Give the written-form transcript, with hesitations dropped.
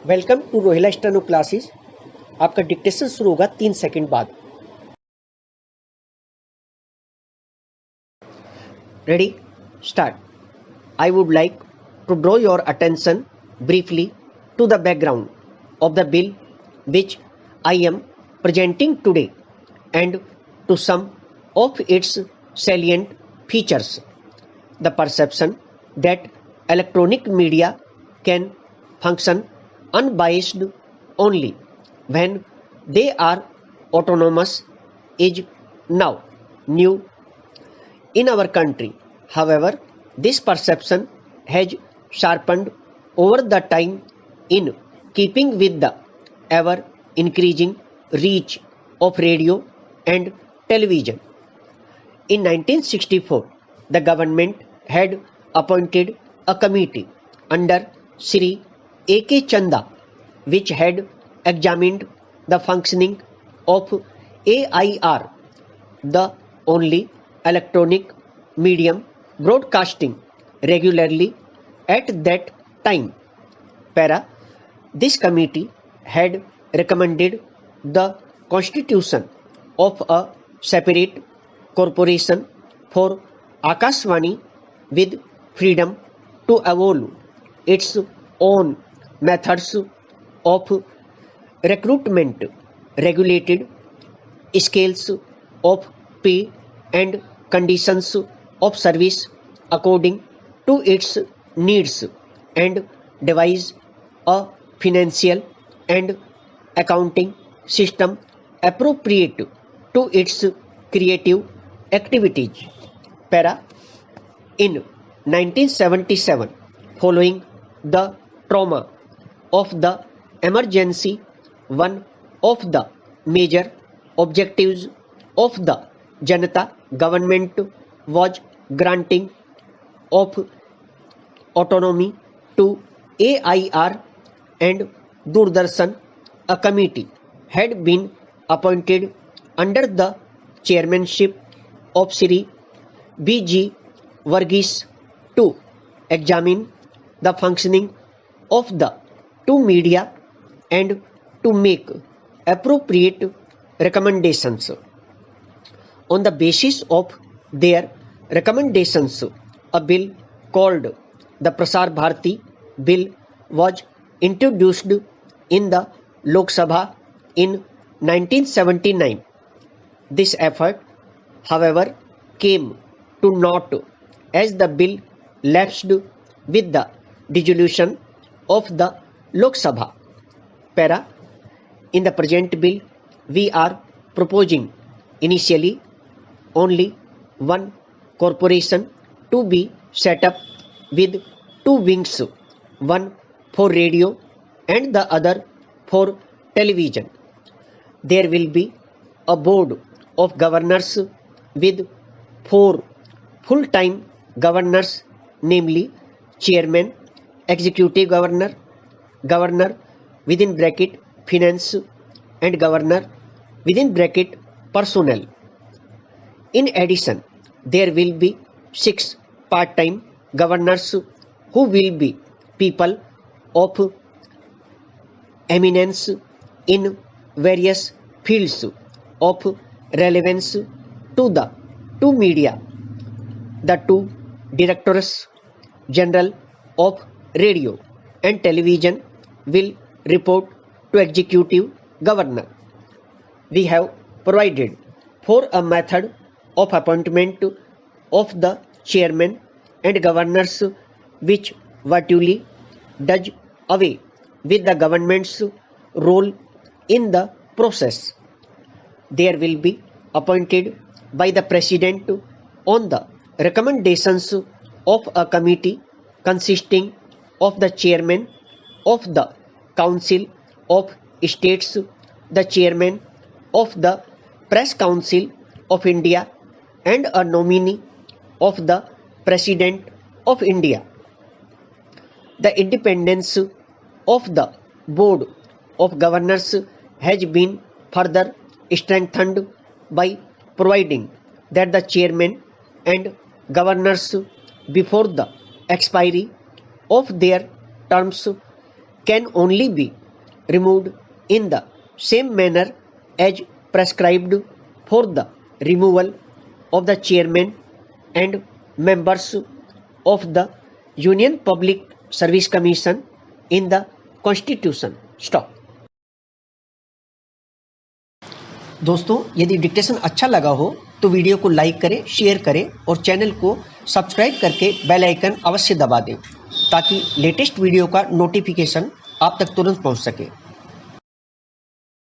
Welcome to Rohila steno classes. आपका dictation शुरू होगा 3 सेकंड बाद। Ready, start. I would like to draw your attention briefly to the background of the bill which I am presenting today and to some of its salient features. The perception that electronic media can function unbiased only when they are autonomous is now new in our country. However, this perception has sharpened over the time in keeping with the ever increasing reach of radio and television. In 1964, the government had appointed a committee under Sri A.K. Chanda which had examined the functioning of AIR, the only electronic medium broadcasting regularly at that time. Para, this committee had recommended the constitution of a separate corporation for Akashvani with freedom to evolve its own methods of recruitment, regulated scales of pay and conditions of service according to its needs, and devise a financial and accounting system appropriate to its creative activities. Para, in 1977, following the trauma of the emergency, one of the major objectives of the Janata government was granting of autonomy to AIR and Doordarshan. A committee had been appointed under the chairmanship of Sri B.G. Varghese to examine the functioning of the two media and to make appropriate recommendations. On the basis of their recommendations, a bill called the Prasar Bharati Bill was introduced in the Lok Sabha in 1979. This effort, however, came to naught as the bill lapsed with the dissolution of the Lok Sabha. Para, in the present bill, we are proposing initially only one corporation to be set up with two wings, one for radio and the other for television. There will be a board of governors with four full-time governors, namely chairman, executive governor, governor within bracket finance, and governor within bracket personnel. In addition, there will be 6 part-time governors who will be people of eminence in various fields of relevance to the two media. The two directors general of radio and television will report to executive governor. We have provided for a method of appointment of the chairman and governors which virtually does away with the government's role in the process. There will be appointed by the president on the recommendations of a committee consisting of the chairman of the Council of States, the chairman of the Press Council of India, and a nominee of the President of India. The independence of the Board of Governors has been further strengthened by providing that the chairman and governors before the expiry of their terms can only be removed in the same manner as prescribed for the removal of the chairman and members of the Union Public Service Commission in the Constitution. Stop. दोस्तों, यदि dictation अच्छा लगा हो तो video को like करें, share करें और चैनल को सब्सक्राइब करके बेल आइकन अवश्य दबा दें ताकि लेटेस्ट वीडियो का नोटिफिकेशन आप तक तुरंत पहुंच सके।